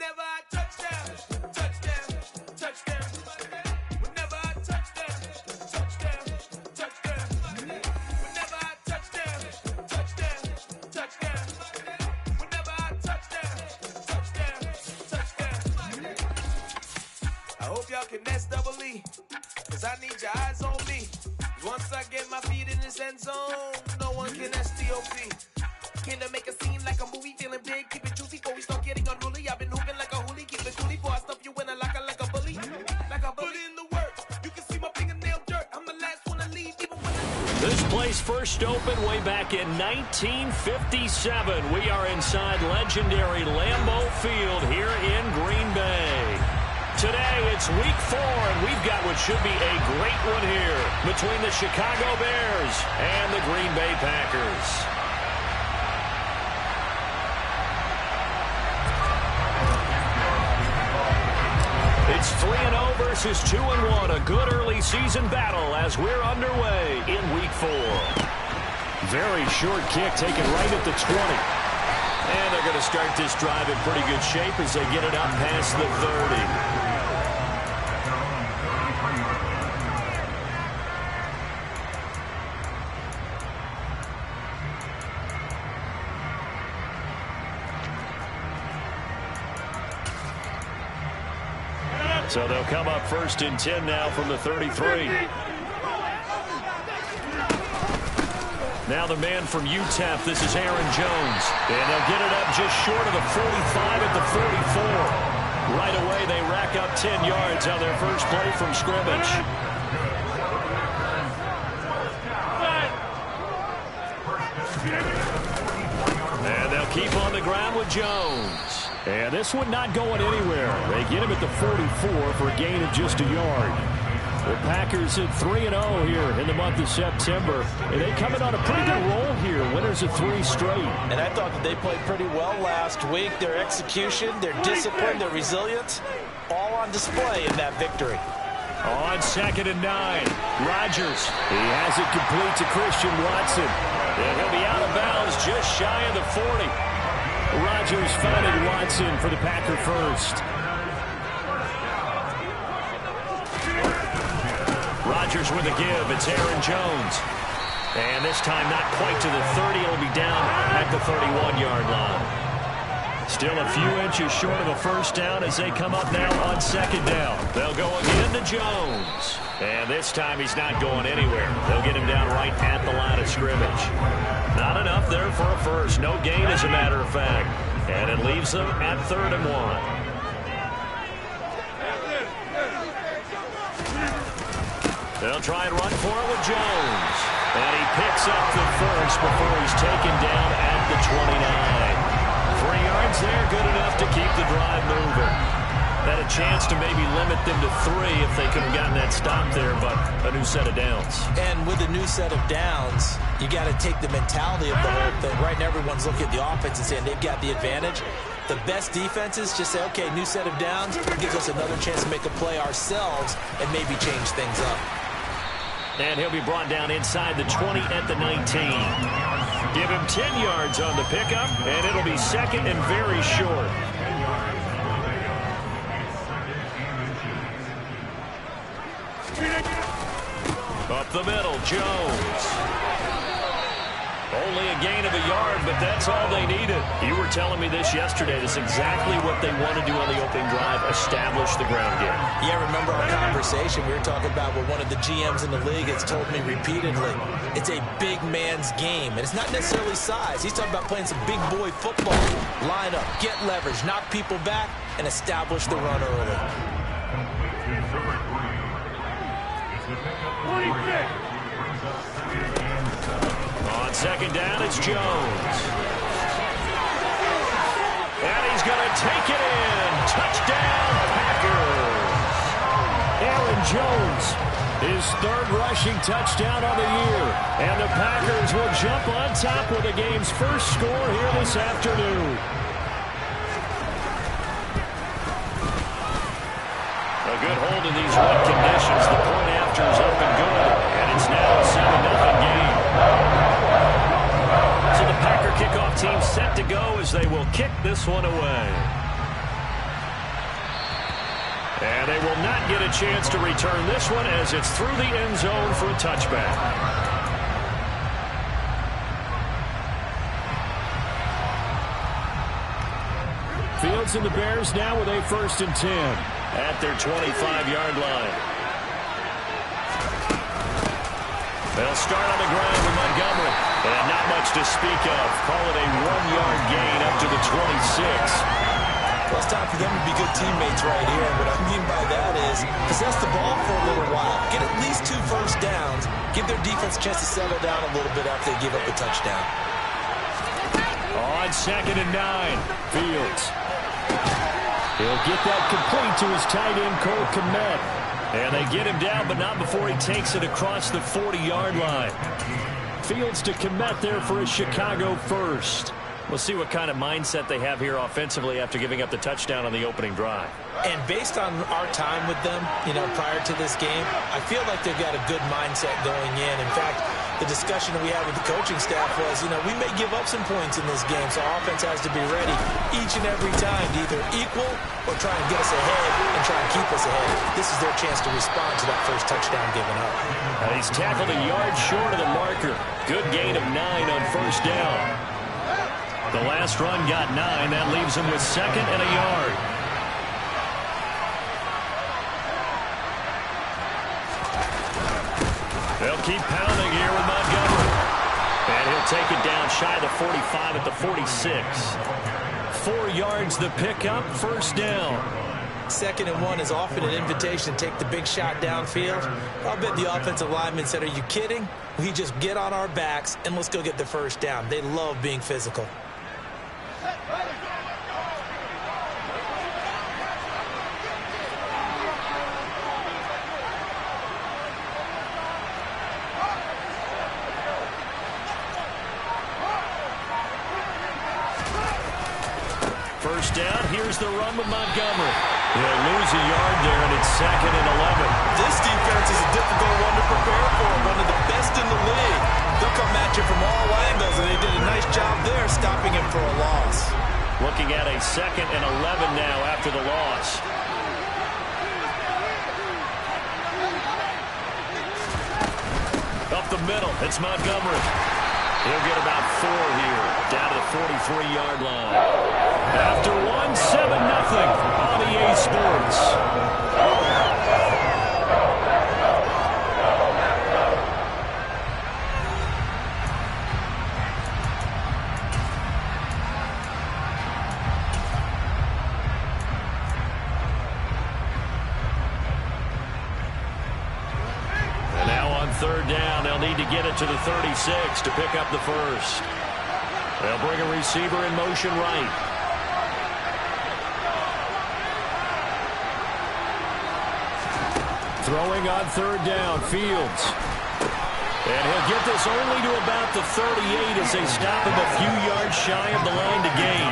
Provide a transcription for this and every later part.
Whenever I touch down, touchdown, touchdown. Whenever I touch down, touchdown, touchdown. Whenever I touch down, touchdown, touchdown. Whenever I touch down, touchdown, touchdown. I hope y'all can nest double E, cause I need your eyes on me. Once I get my feet in this end zone, no one can STOP. Can I make a scene like a movie, feeling big, keep it juicy before we start getting unruly. I've been hooping like a hoolie, keep it coolie before I stuff you in a locker like a bully. Like a bully in the work, you can see my fingernail dirt. I'm the last one to leave, even when This place first opened way back in 1957. We are inside legendary Lambeau Field here in Green Bay. Today, it's week 4, and we've got what should be a great one here between the Chicago Bears and the Green Bay Packers. It's 3-0 versus 2-1, a good early season battle as we're underway in week 4. Very short kick taken right at the 20. And they're going to start this drive in pretty good shape as they get it up past the 30. So they'll come up first and 10 now from the 33. Now the man from UTEP, this is Aaron Jones. And they'll get it up just short of the 45 at the 44. Right away, they rack up 10 yards on their first play from scrimmage. And they'll keep on the ground with Jones. And this one not going anywhere. They get him at the 44 for a gain of just a yard. The Packers at 3-0 here in the month of September. And they come in on a pretty good roll here. Winners of 3 straight. And I thought that they played pretty well last week. Their execution, their discipline, their resilience, all on display in that victory. On 2nd and 9, Rodgers. He has it complete to Christian Watson. And he'll be out of bounds just shy of the 40. Rodgers finding Watson for the Packer first. Rodgers with a give. It's Aaron Jones. And this time not quite to the 30. It'll be down at the 31-yard line. Still a few inches short of a first down as they come up now on 2nd down. They'll go again to Jones. And this time he's not going anywhere. They'll get him down right at the line of scrimmage. Not enough there for a first. No gain, as a matter of fact. And it leaves them at 3rd and 1. They'll try and run for it with Jones. And he picks up the first before he's taken down at the 29. 3 yards there, good enough to keep the drive moving. Had a chance to maybe limit them to 3 if they could have gotten that stop there, but a new set of downs. And with a new set of downs, you got to take the mentality of the whole thing. Right now, everyone's looking at the offense and saying they've got the advantage. The best defenses just say, okay, new set of downs gives us another chance to make a play ourselves and maybe change things up. And he'll be brought down inside the 20 at the 19. Give him 10 yards on the pickup, and it'll be 2nd and very short. Up the middle, Jones. Only a gain of a yard, but that's all they needed. You were telling me this yesterday. That's exactly what they want to do on the opening drive, establish the ground game. Yeah, remember our conversation. We were talking about what one of the GMs in the league has told me repeatedly. It's a big man's game, and it's not necessarily size. He's talking about playing some big boy football. Line up, get leverage, knock people back, and establish the run early. On 2nd down, it's Jones. And he's going to take it in. Touchdown, Packers. Aaron Jones, his 3rd rushing touchdown on the year. And the Packers will jump on top with the game's first score here this afternoon. A good hold in these wet conditions. The point after is up and good. And it's now a 7-0 game. So the Packer kickoff team set to go as they will kick this one away. And they will not get a chance to return this one as it's through the end zone for a touchback. Fields and the Bears now with a 1st and 10 at their 25-yard line. They'll start on the ground with Montgomery. And not much to speak of. Call it a 1-yard gain up to the 26. Well, it's time for them to be good teammates right here. And what I mean by that is possess the ball for a little while. Get at least 2 first downs. Give their defense a chance to settle down a little bit after they give up a touchdown. On 2nd and 9, Fields. He'll get that complete to his tight end, Cole Kmet. And they get him down, but not before he takes it across the 40-yard line. Fields to Kmet there for a Chicago first. We'll see what kind of mindset they have here offensively after giving up the touchdown on the opening drive. And based on our time with them, prior to this game, I feel like they've got a good mindset going in. In fact, the discussion that we had with the coaching staff was, we may give up some points in this game, so our offense has to be ready each and every time to either equal or try and get us ahead and try and keep us ahead. This is their chance to respond to that first touchdown given up. And he's tackled a yard short of the marker. Good gain of 9 on 1st down. The last run got 9. That leaves him with 2nd and a yard. They'll keep pounding here with Montgomery. And he'll take it down shy of the 45 at the 46. 4 yards the pickup, 1st down. 2nd and 1 is often an invitation to take the big shot downfield. I'll bet the offensive lineman said, are you kidding? We just get on our backs and let's go get the 1st down. They love being physical. First down, here's the run with Montgomery. He'll lose a yard there, and it's 2nd and 11. This defense is a difficult one to prepare for, one of the best in the league. They'll come at you from all angles, and they did a nice job there stopping him for a loss. Looking at a 2nd and 11 now after the loss. Up the middle, it's Montgomery. He'll get about 4 here, down to the 43-yard line. After 1, 7-0 on EA Sports. And now on 3rd down, they'll need to get it to the 36 to pick up the first. They'll bring a receiver in motion right. Throwing on 3rd down, Fields. And he'll get this only to about the 38 as they stop him a few yards shy of the line to gain.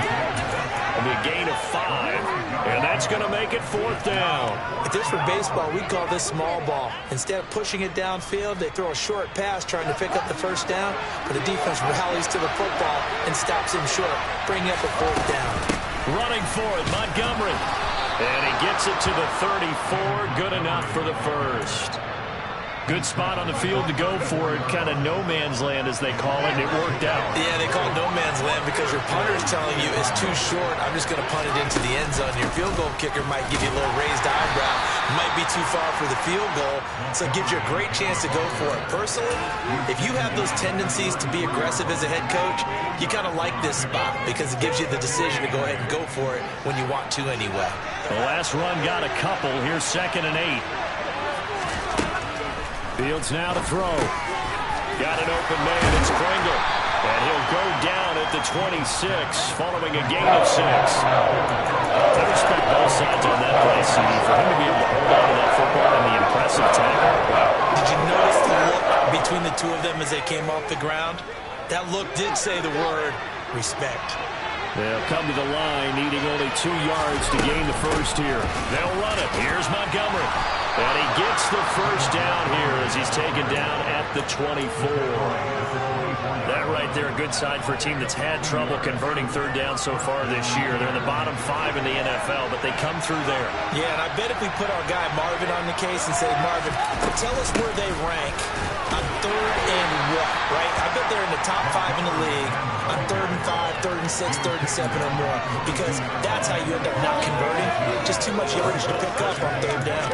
It'll be a gain of 5, and that's going to make it 4th down. If this were baseball, we'd call this small ball. Instead of pushing it downfield, they throw a short pass trying to pick up the 1st down, but the defense rallies to the football and stops him short, bringing up a 4th down. Running for it, Montgomery. And he gets it to the 34. Good enough for the first. Good spot on the field to go for it. Kind of no man's land, as they call it, and it worked out. Yeah, they call it no man's land because your punter is telling you it's too short. I'm just going to punt it into the end zone. Your field goal kicker might give you a little raised eyebrow. Might be too far for the field goal, so it gives you a great chance to go for it. Personally, if you have those tendencies to be aggressive as a head coach, you kind of like this spot because it gives you the decision to go ahead and go for it when you want to anyway. The last run got a couple. Here's 2nd and 8. Fields now to throw. Got an open man. It's Pringle. And he'll go down at the 26 following a gain of 6. I respect both sides on that play, CD, for him to be able to hold on to that football and the impressive tackle. Did you notice the look between the two of them as they came off the ground? That look did say the word respect. They'll come to the line, needing only 2 yards to gain the first here. They'll run it. Here's Montgomery. And he gets the first down here as he's taken down at the 24. That right there, a good sign for a team that's had trouble converting third down so far this year. They're in the bottom 5 in the NFL, but they come through there. Yeah, and I bet if we put our guy Marvin on the case and say, Marvin, tell us where they rank on third and what, right? I bet they're in the top 5 in the league on third and 5, third and 6, third and 7 or more, because that's how you end up not converting. Just too much yardage to pick up on third down.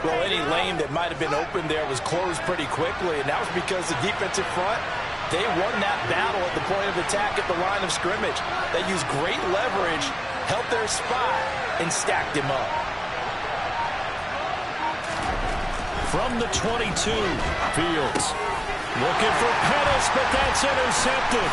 Well, any lane that might have been open there was closed pretty quickly, and that was because the defensive front, they won that battle at the point of attack at the line of scrimmage. They used great leverage, held their spot, and stacked him up. From the 22, Fields looking for Pettis, but that's intercepted.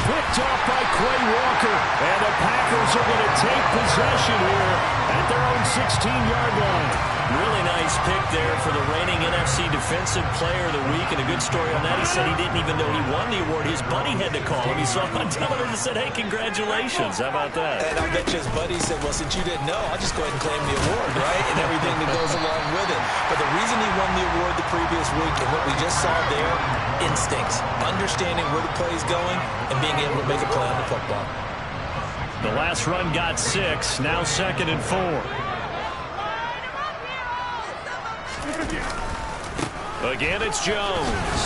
Picked off by Quay Walker, and the Packers are going to take possession here at their own 16-yard line. Really nice pick there for the reigning NFC Defensive Player of the Week, and a good story on that. He said he didn't even know he won the award. His buddy had to call him. He saw him on television and said, hey, congratulations. How about that? And I bet you his buddy said, well, since you didn't know, I'll just go ahead and claim the award, right? And everything that goes along with it. But the reason he won the award the previous week and what we just saw there, instincts, understanding where the play is going and being able to make a play on the football. The last run got 6, now 2nd and 4. Again, it's Jones.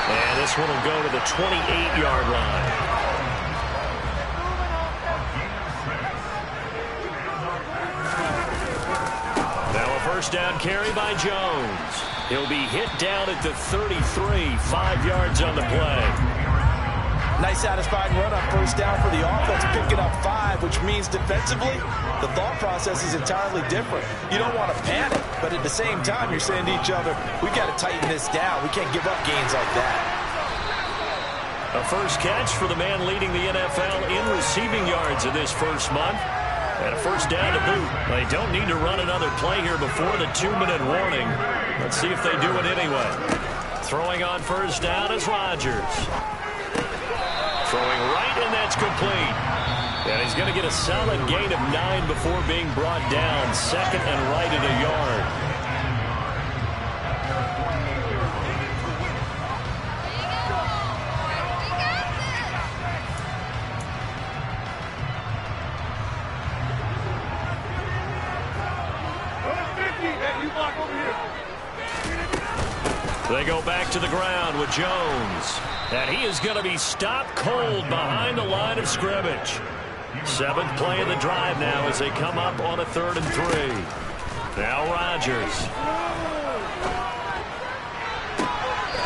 And this one will go to the 28-yard line. Now a first down carry by Jones. He'll be hit down at the 33, 5 yards on the play. Nice satisfying run on first down for the offense, picking up 5, which means defensively, the thought process is entirely different. You don't want to panic, but at the same time, you're saying to each other, we got to tighten this down. We can't give up gains like that. A first catch for the man leading the NFL in receiving yards in this first month. And a first down to boot. They don't need to run another play here before the 2-minute warning. Let's see if they do it anyway. Throwing on first down is Rodgers. Throwing right, and that's complete. And he's going to get a solid gain of 9 before being brought down. 2nd and right at a yard. They go back to the ground with Jones. And he is going to be stopped cold behind the line of scrimmage. 7th play of the drive now as they come up on a 3rd and 3. Now Rodgers.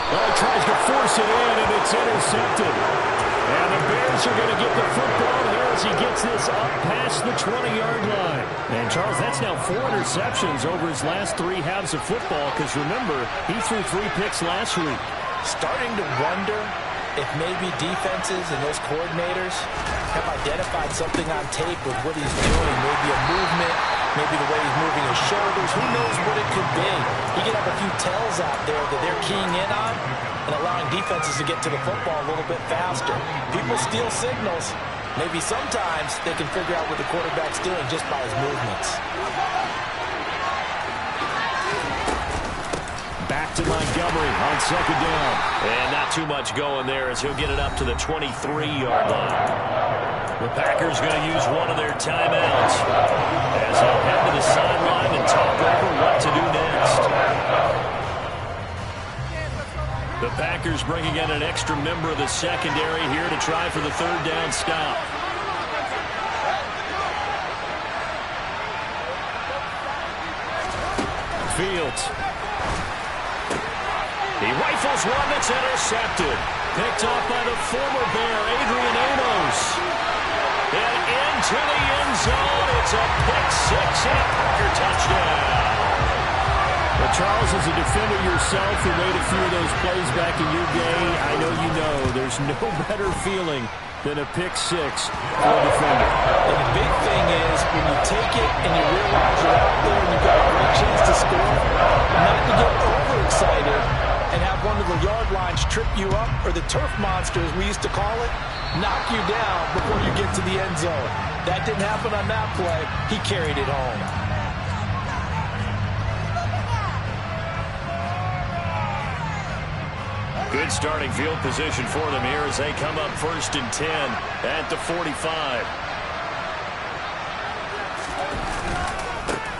Well, he tries to force it in, and it's intercepted. And the Bears are going to get the football here as he gets this up past the 20-yard line. And, Charles, that's now 4 interceptions over his last 3 halves of football, because, remember, he threw 3 picks last week. Starting to wonder if maybe defenses and those coordinators have identified something on tape with what he's doing. Maybe a movement, maybe the way he's moving his shoulders. Who knows what it could be? He could have a few tells out there that they're keying in on and allowing defenses to get to the football a little bit faster. People steal signals. Maybe sometimes they can figure out what the quarterback's doing just by his movements. Back to Montgomery on 2nd down. And not too much going there as he'll get it up to the 23-yard line. The Packers going to use one of their timeouts as they'll head to the sideline and talk over what to do next. The Packers bringing in an extra member of the secondary here to try for the 3rd down stop. Fields. He rifles one that's intercepted. Picked off by the former Bear, Adrian Amos. And into the end zone. It's a pick-6 and a Packer touchdown. Well, Charles, as a defender yourself who made a few of those plays back in your day, I know you know there's no better feeling than a pick-6 for a defender. And the big thing is when you take it and you realize you're out there and you've got a great chance to score, not to get overexcited and have one of the yard lines trip you up, or the turf monster, as we used to call it, knock you down before you get to the end zone. That didn't happen on that play. He carried it home. Good starting field position for them here as they come up 1st and 10 at the 45.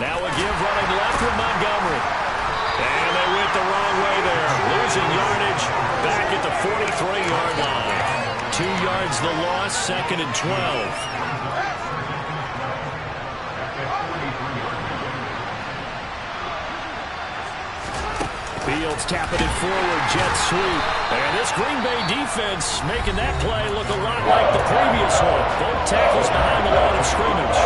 Now a give running left with Montgomery. And they went the wrong way there. Losing yardage back at the 43-yard line. 2 yards the loss, 2nd and 12. Fields tapping it forward, jet sweep. And this Green Bay defense making that play look a lot like the previous one. Both tackles behind the line of scrimmage.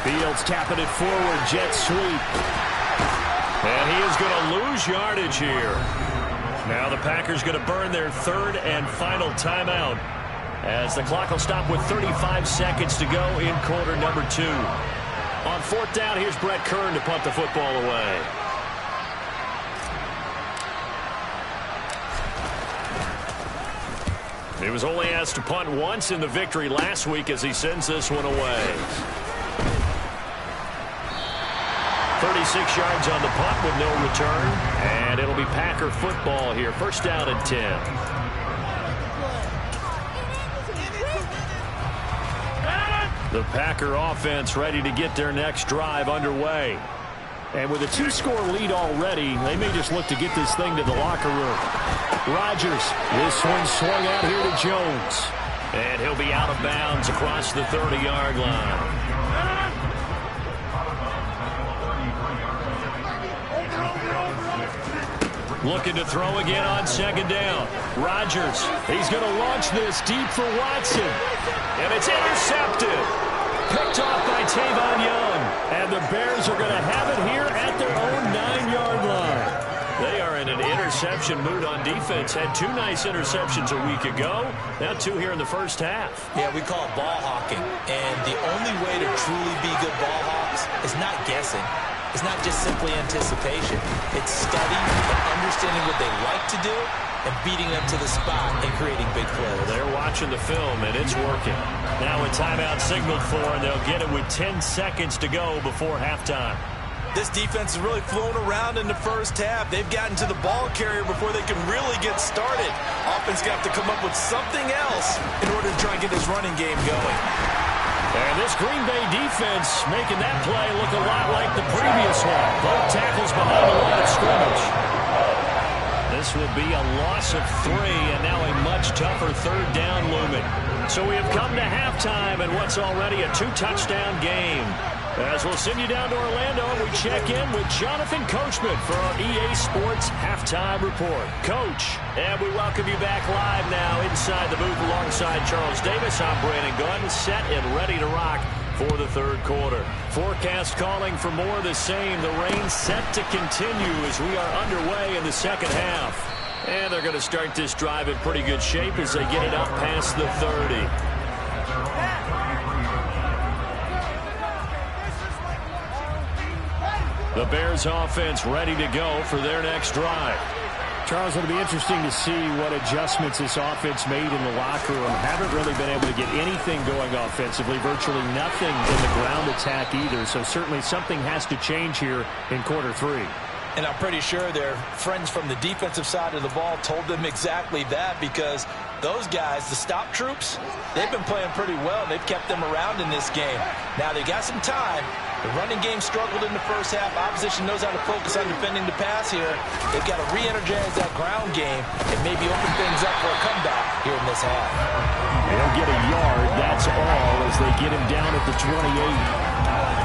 Fields tapping it forward, jet sweep. And he is going to lose yardage here. Now the Packers going to burn their 3rd and final timeout, as the clock will stop with 35 seconds to go in quarter number 2. On 4th down, here's Brett Kern to punt the football away. He was only asked to punt once in the victory last week as he sends this one away. 36 yards on the punt with no return. And it'll be Packer football here. 1st down and 10. The Packer offense ready to get their next drive underway. And with a 2-score lead already, they may just look to get this thing to the locker room. Rodgers, this one swung out here to Jones. And he'll be out of bounds across the 30-yard line. Looking to throw again on 2nd down. Rodgers, he's going to launch this deep for Watson. And it's intercepted. Picked off by Tavon Young. And the Bears are going to have it here at their own 9-yard line. They are in an interception mood on defense. Had 2 nice interceptions a week ago. Now 2 here in the first half. Yeah, we call it ball hawking. And the only way to truly be good ball hawks is not guessing. It's not just simply anticipation. It's studying and understanding what they like to do and beating them to the spot and creating big plays. Well, they're watching the film, and it's working. Now a timeout signaled for, and they'll get it with 10 seconds to go before halftime. This defense is really flown around in the first half. They've gotten to the ball carrier before they can really get started. Offense got to come up with something else in order to try and get this running game going. And this Green Bay defense making that play look a lot like the previous one. Both tackles behind the line of scrimmage. This will be a loss of 3, and now a much tougher 3rd down looming. So we have come to halftime in what's already a 2-touchdown game. As we'll send you down to Orlando, we check in with Jonathan Coachman for our EA Sports Halftime Report. Coach, and we welcome you back live now inside the booth alongside Charles Davis. I'm Brandon Gunn, set and ready to rock for the 3rd quarter. Forecast calling for more of the same. The rain set to continue as we are underway in the 2nd half. And they're going to start this drive in pretty good shape as they get it up past the 30. The Bears offense ready to go for their next drive. Charles, it'll be interesting to see what adjustments this offense made in the locker room. Haven't really been able to get anything going offensively, virtually nothing in the ground attack either. So certainly something has to change here in quarter 3. And I'm pretty sure their friends from the defensive side of the ball told them exactly that, because those guys, the stop troops, they've been playing pretty well. They've kept them around in this game. Now they got some time. The running game struggled in the first half. Opposition knows how to focus on defending the pass here. They've got to re-energize that ground game and maybe open things up for a comeback here in this half. They'll get a yard, that's all, as they get him down at the 28.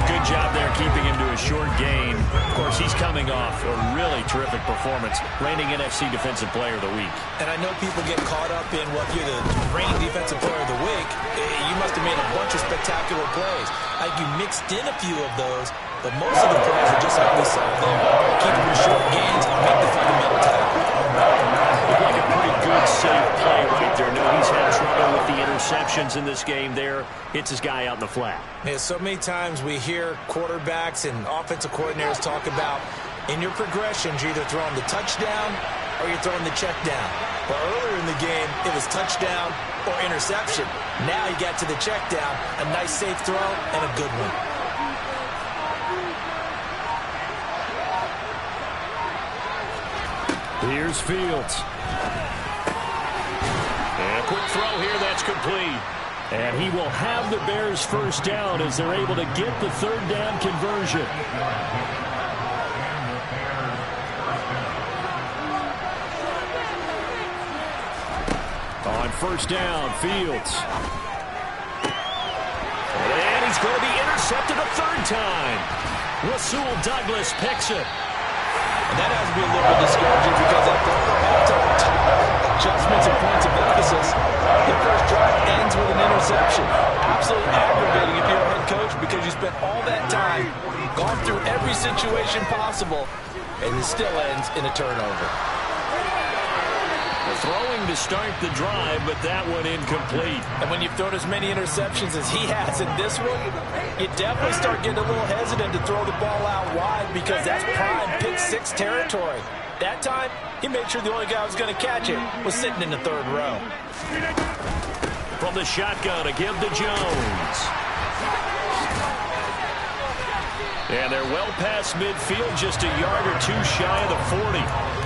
Good job there keeping him to a short gain. Of course, he's coming off a really terrific performance, reigning NFC Defensive Player of the Week. And I know people get caught up in what you're the reigning Defensive Player of the Week. You must have made a bunch of spectacular plays. You mixed in a few of those, but most of the plays are just like we saw there. Keep them in short gains, make the fundamental tackle. Looked like a pretty good, safe play right there. No, he's had trouble with the interceptions in this game there. Hits his guy out in the flat. Yeah, so many times we hear quarterbacks and offensive coordinators talk about in your progressions, you're either throwing the touchdown or you're throwing the check down. But earlier in the game, it was touchdown or interception. Now he got to the check down, a nice safe throw, and a good one. Here's Fields. And a quick throw here, that's complete. And he will have the Bears first down as they're able to get the third down conversion. On first down, Fields. And he's going to be intercepted a third time. Rasul Douglas picks it. And that has to be a little bit discouraging because after all the halftime talk, adjustments and points of emphasis, the first drive ends with an interception. Absolutely aggravating if you're a head coach because you spent all that time, gone through every situation possible, and it still ends in a turnover. Throwing to start the drive, but that one incomplete. And when you've thrown as many interceptions as he has in this one, you definitely start getting a little hesitant to throw the ball out wide because that's prime pick-6 territory. That time, he made sure the only guy who was going to catch it was sitting in the third row. From the shotgun, a give to Jones. And they're well past midfield, just a yard or two shy of the 40.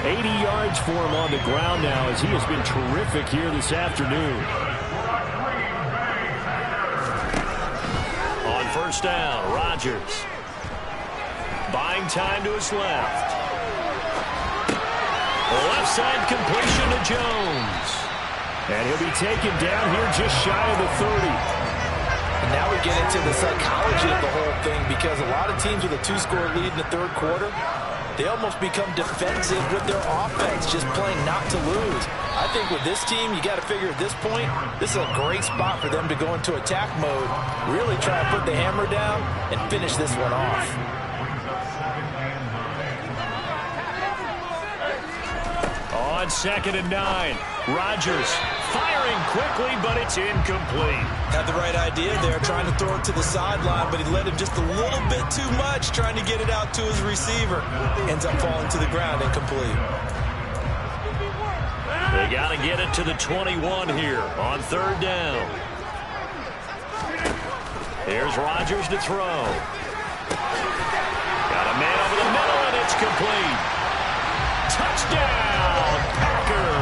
80 yards for him on the ground now as he has been terrific here this afternoon. On first down, Rodgers. Buying time to his left. Left side completion to Jones. And he'll be taken down here just shy of the 30. And now we get into the psychology of the whole thing because a lot of teams with a 2-score lead in the third quarter, they almost become defensive with their offense, just playing not to lose. I think with this team, you got to figure at this point, this is a great spot for them to go into attack mode, really try to put the hammer down and finish this one off. On 2nd and 9, Rodgers firing quickly, but it's incomplete. Had the right idea there, trying to throw it to the sideline, but he led him just a little bit too much, trying to get it out to his receiver. Ends up falling to the ground, incomplete. They got to get it to the 21 here on third down. Here's Rodgers to throw. Got a man over the middle, and it's complete. Touchdown, Packers!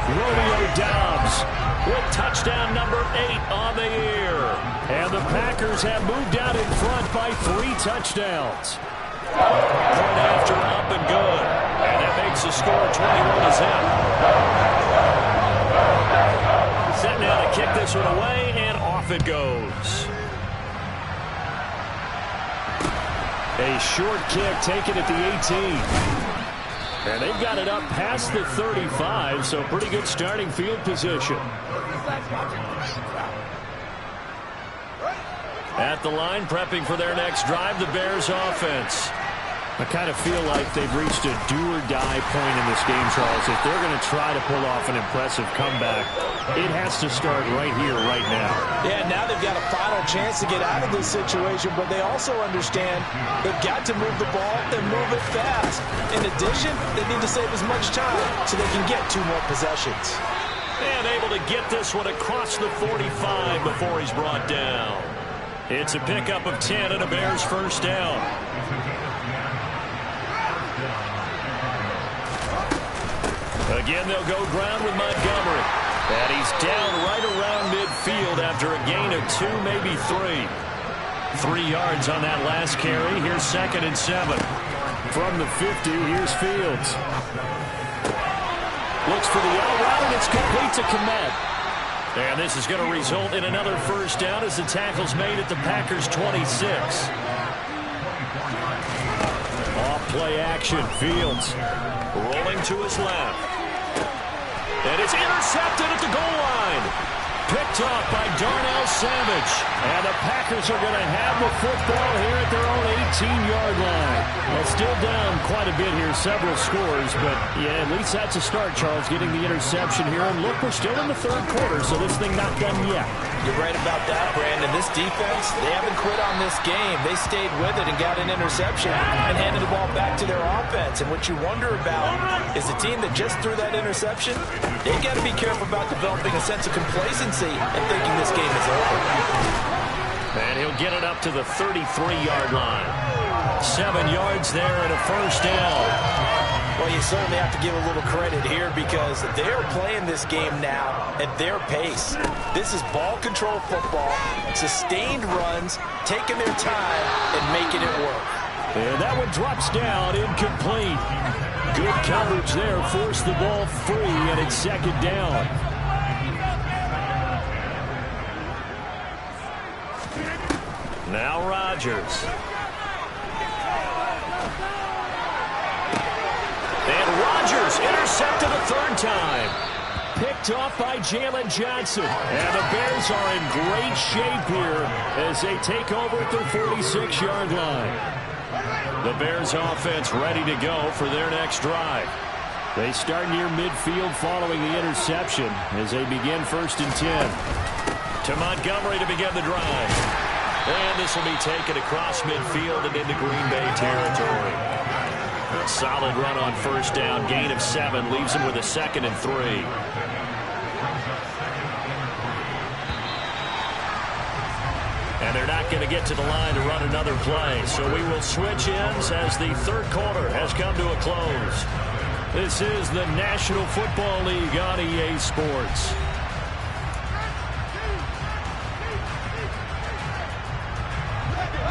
Romeo Doubs with touchdown number 8 on the year. And the Packers have moved out in front by 3 touchdowns. Point after up and good. And that makes the score 21-7. Set now to kick this one away, and off it goes. A short kick taken at the 18. And they've got it up past the 35, so pretty good starting field position. At the line, prepping for their next drive, the Bears offense. I kind of feel like they've reached a do-or-die point in this game, Charles. If they're going to try to pull off an impressive comeback, it has to start right here, right now. Yeah, now they've got a final chance to get out of this situation, but they also understand they've got to move the ball and move it fast. In addition, they need to save as much time so they can get 2 more possessions. And able to get this one across the 45 before he's brought down. It's a pickup of 10 and a Bears first down. Again, they'll go ground with Montgomery. And he's down right around midfield after a gain of 2, maybe 3. 3 yards on that last carry. Here's 2nd and 7. From the 50, here's Fields. Looks for the out route, and it's complete to Kmet. And this is going to result in another first down as the tackle's made at the Packers' 26. Off-play action, Fields. Rolling to his left. And it's intercepted at the goal line. picked off by Darnell Savage. And the Packers are going to have the football here at their own 18-yard line. Well, still down quite a bit here, several scores, but yeah, at least that's a start, Charles, getting the interception here. And look, we're still in the third quarter, so this thing not done yet. You're right about that, Brandon. This defense, they haven't quit on this game. They stayed with it and got an interception and handed the ball back to their offense. And what you wonder about is the team that just threw that interception, they got to be careful about developing a sense of complacency and thinking this game is over. And he'll get it up to the 33-yard line. 7 yards there and a first down. Well, you certainly have to give a little credit here because they're playing this game now at their pace. This is ball control football, sustained runs, taking their time and making it work. And that one drops down, incomplete. Good coverage there, forced the ball free, and it's second down. Now Rodgers. And Rodgers intercepted a third time. Picked off by Jalen Johnson. And the Bears are in great shape here as they take over at their 46-yard line. The Bears offense ready to go for their next drive. They start near midfield following the interception as they begin 1st and 10. To Montgomery to begin the drive. And this will be taken across midfield and into Green Bay territory. A solid run on first down. Gain of 7 leaves him with a 2nd and 3. And they're not going to get to the line to run another play. So we will switch ends as the third quarter has come to a close. This is the National Football League on EA Sports.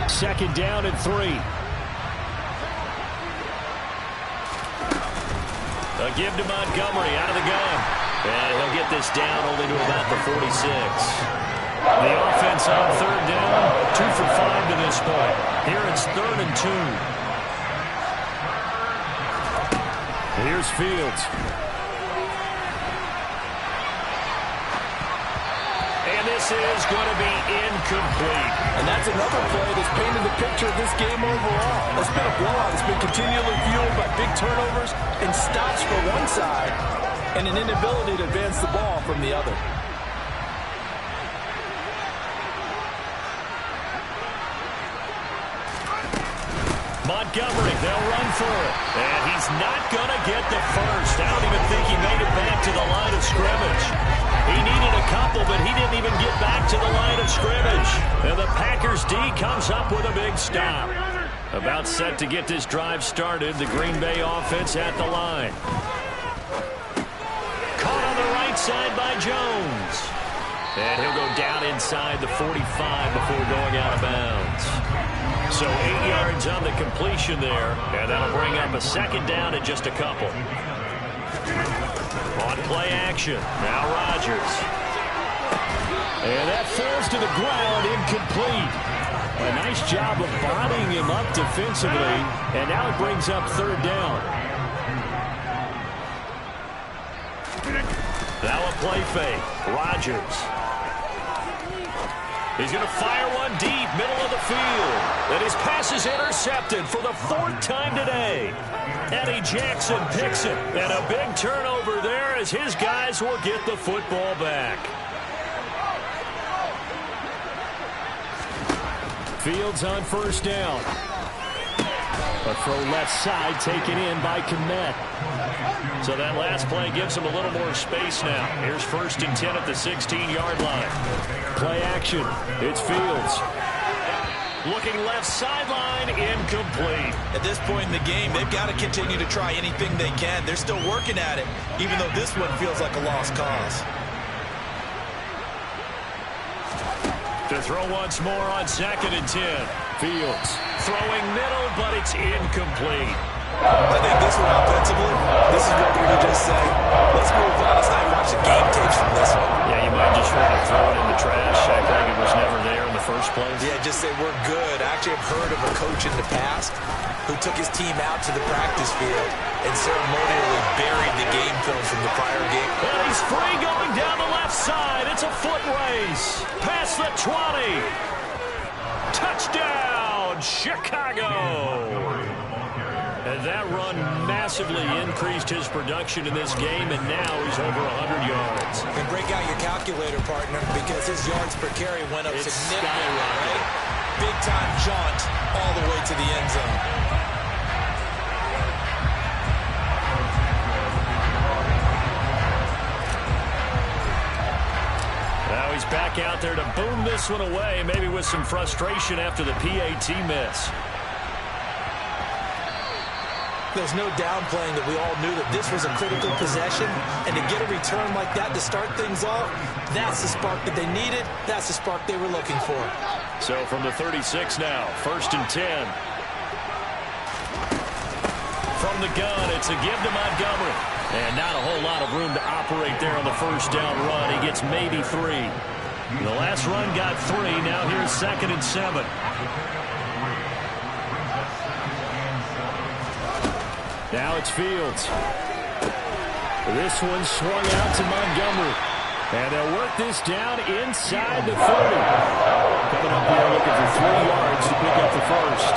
Second down and 3. A give to Montgomery out of the gun. And he'll get this down only to about the 46. The offense on third down, 2 for 5 to this point. Here it's 3rd and 2. Here's Fields. And this is going to be incomplete. And that's another play that's painted the picture of this game overall. It's been a blowout. It's been continually fueled by big turnovers and stops for one side and an inability to advance the ball from the other. Montgomery, they'll run for it. And he's not going to get the first. I don't even think he made it back to the line of scrimmage. He needed a couple, but he didn't even get back to the line of scrimmage. And the Packers D comes up with a big stop. About set to get this drive started, the Green Bay offense at the line. Caught on the right side by Jones. And he'll go down inside the 45 before going out of bounds. So 8 yards on the completion there, and that'll bring up a second down in just a couple. On play action, now Rodgers. And that falls to the ground, incomplete. A nice job of bodying him up defensively, and now it brings up third down. Now a play fake, Rodgers. He's going to fire one deep, middle of the field. And his pass is intercepted for the 4th time today. Eddie Jackson picks it. And a big turnover there as his guys will get the football back. Fields on first down. A throw left side taken in by Kmet. So that last play gives him a little more space now. Here's 1st and 10 at the 16-yard line. Play action. It's Fields. Looking left sideline, incomplete. At this point in the game, they've got to continue to try anything they can. They're still working at it, even though this one feels like a lost cause. To throw once more on 2nd and 10. Fields. Throwing middle, but it's incomplete. I think this one offensively, this is what we would just say, let's move on. Let's not watch the game tapes from this one. Yeah, you might just want to throw it in the trash, act like it was never there in the first place. Yeah, just say we're good. I actually have heard of a coach in the past who took his team out to the practice field and ceremonially buried the game film from the prior game. And he's free going down the left side. It's a foot race. Past the 20. Touchdown, Chicago. And that run massively increased his production in this game, and now he's over 100 yards. And break out your calculator, partner, because his yards per carry went up significantly, right? Big-time jaunt all the way to the end zone. Now he's back out there to boom this one away, maybe with some frustration after the PAT miss. There's no downplaying that we all knew that this was a critical possession, and to get a return like that to start things off, that's the spark that they needed. That's the spark they were looking for. So from the 36 now, 1st and 10. From the gun, it's a give to Montgomery. And not a whole lot of room to operate there on the first down run. He gets maybe 3. The last run got 3. Now here's 2nd and 7. Now it's Fields. This one swung out to Montgomery. And they'll work this down inside the 30. Coming up here looking for 3 yards to pick up the first.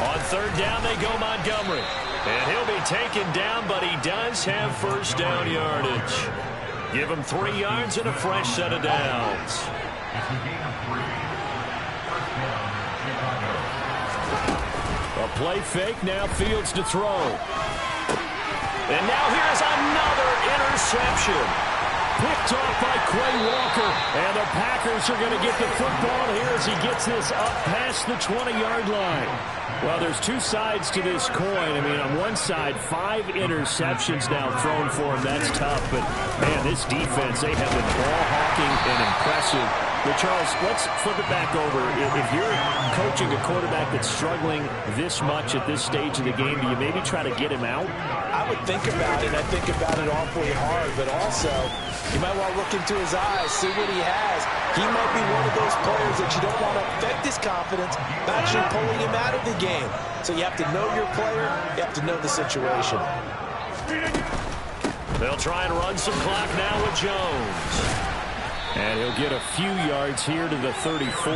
On 3rd down they go Montgomery. And he'll be taken down, but he does have first down yardage. Give him 3 yards and a fresh set of downs. A play fake, now Fields to throw. And now here's another interception. Picked off by Quay Walker. And the Packers are going to get the football here as he gets this up past the 20-yard line. Well, there's 2 sides to this coin. I mean, on one side, 5 interceptions now thrown for him. That's tough. But, man, this defense, they have been ball-hawking and impressive. But, Charles, let's flip it back over. If you're coaching a quarterback that's struggling this much at this stage of the game, do you maybe try to get him out? I would think about it. I think about it awfully hard. But also, you might want to look into his eyes, see what he has. He might be one of those players that you don't want to affect his confidence by actually pulling him out of the game. So you have to know your player. You have to know the situation. They'll try and run some clock now with Jones. And he'll get a few yards here to the 34.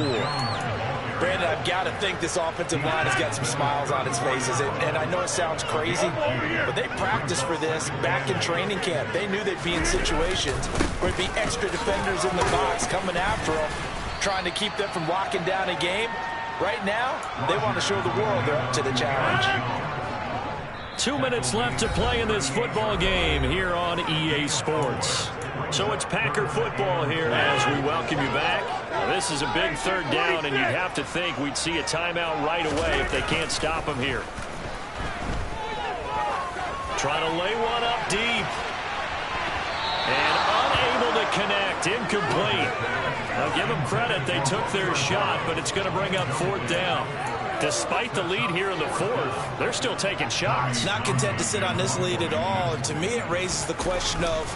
Brandon, I've got to think this offensive line has got some smiles on its faces. And I know it sounds crazy, but they practiced for this back in training camp. They knew they'd be in situations where there'd be extra defenders in the box coming after them, trying to keep them from locking down a game. Right now, they want to show the world they're up to the challenge. 2 minutes left to play in this football game here on EA Sports. So it's Packer football here as we welcome you back. Now, this is a big 3rd down, and you'd have to think we'd see a timeout right away if they can't stop him here. Trying to lay one up deep. And unable to connect. Incomplete. I'll give them credit. They took their shot, but it's going to bring up 4th down. Despite the lead here in the 4th, they're still taking shots. Not content to sit on this lead at all. And to me, it raises the question of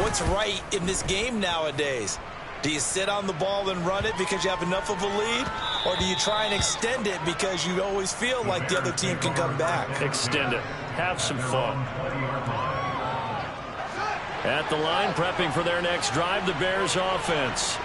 what's right in this game nowadays. Do you sit on the ball and run it because you have enough of a lead? Or do you try and extend it because you always feel like the other team can come back? Extend it. Have some fun. At the line, prepping for their next drive, the Bears offense.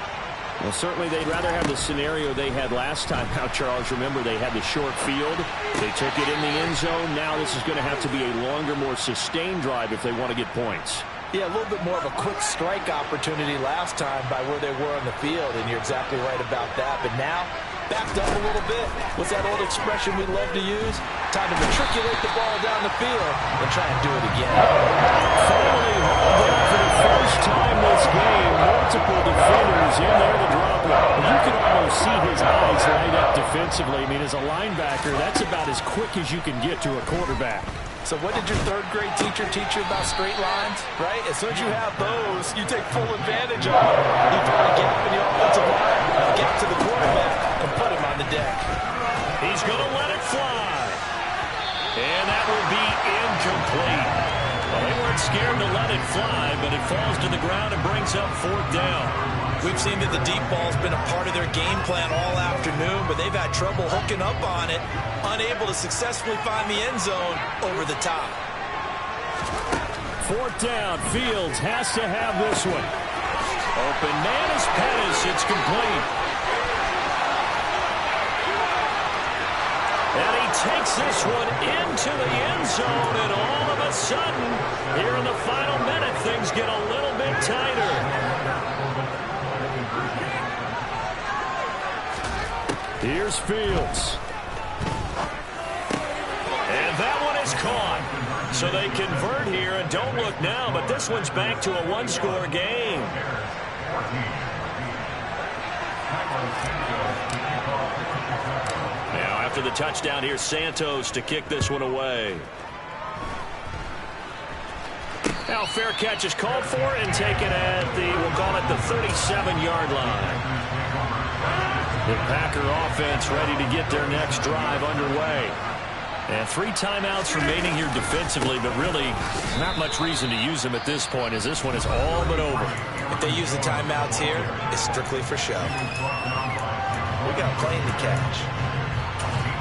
Well, certainly they'd rather have the scenario they had last time. Now, Charles, remember they had the short field. They took it in the end zone. Now this is going to have to be a longer, more sustained drive if they want to get points. Yeah, a little bit more of a quick strike opportunity last time by where they were on the field, and you're exactly right about that. But now, backed up a little bit. What's that old expression we love to use? Time to matriculate the ball down the field and try and do it again. Finally hauled down for the first time this game. Multiple defenders in there to drop it. You can almost see his eyes light up defensively. I mean, as a linebacker, that's about as quick as you can get to a quarterback. So what did your 3rd grade teacher teach you about straight lines, right? As soon as you have those, you take full advantage of them. You find a gap in the offensive line, get to the quarterback, and put him on the deck. He's going to let it fly. And that will be incomplete. Well, they weren't scared to let it fly, but it falls to the ground and brings up 4th down. We've seen that the deep ball's been a part of their game plan all afternoon, but they've had trouble hooking up on it, unable to successfully find the end zone over the top. Fourth down. Fields has to have this one. Open man is Pettis. It's complete. And he takes this one into the end zone, and all of a sudden, here in the final minute, things get a little bit tighter. Here's Fields. And that one is caught. So they convert here, and don't look now, but this one's back to a one-score game. Now, after the touchdown, here's Santos to kick this one away. Now, fair catch is called for and taken at we'll call it the 37-yard line. The Packer offense ready to get their next drive underway. And 3 timeouts remaining here defensively, but really not much reason to use them at this point, as this one is all but over. If they use the timeouts here, it's strictly for show. We got plenty to catch.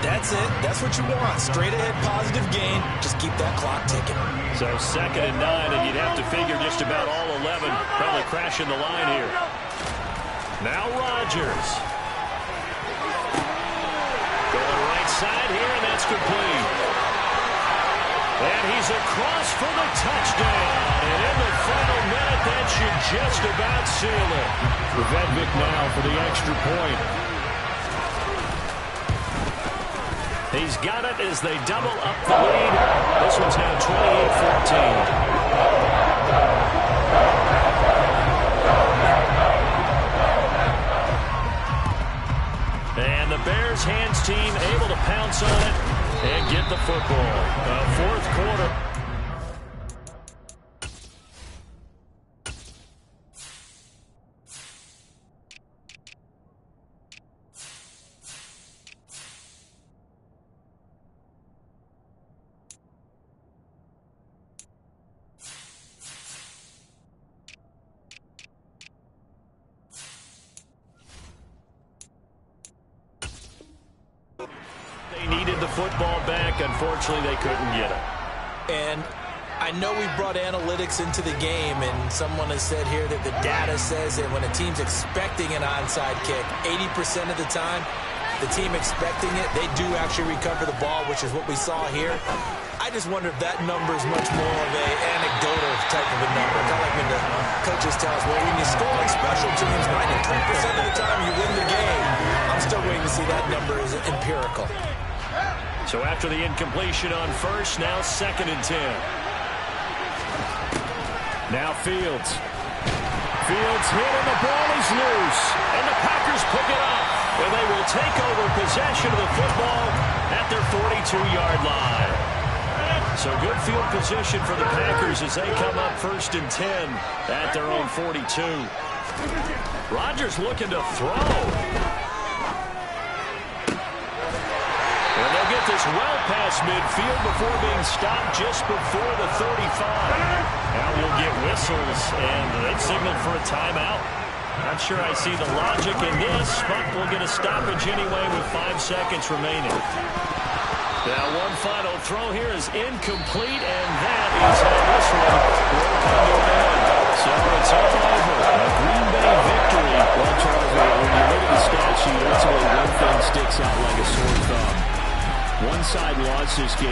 That's it. That's what you want. Straight ahead positive gain. Just keep that clock ticking. So 2nd and 9, and you'd have to figure just about all 11 probably crashing the line here. Now Rodgers. Going right side here, and that's complete. And he's across for the touchdown. And in the final minute, that should just about seal it. Vedvik now for the extra point. He's got it as they double up the lead. This one's now 28-14. And the Bears hands team able to pounce on it and get the football. Fourth quarter. Football back. Unfortunately, they couldn't get it. And I know we brought analytics into the game, and someone has said here that the data says that when a team's expecting an onside kick, 80% of the time, the team expecting it, they do actually recover the ball, which is what we saw here. I just wonder if that number is much more of an anecdotal type of a number. Kind of like when the coaches tell us, well, when you score on special teams, 93% of the time you win the game. I'm still waiting to see that number is empirical. So after the incompletion on first, now 2nd and 10. Now Fields. Fields hit and the ball is loose. And the Packers pick it up. And they will take over possession of the football at their 42-yard line. So good field position for the Packers as they come up 1st and 10 at their own 42. Rodgers looking to throw. This well past midfield before being stopped just before the 35. Now we'll get whistles, and they've signaled for a timeout. Not sure I see the logic in this, but we'll get a stoppage anyway with 5 seconds remaining. Now one final throw here is incomplete, and that is how this one will come to an end. So it's all over. A Green Bay victory. Well, Charles, when you look at the stat sheet, ultimately one thing sticks out like a sore thumb. One side lost this game.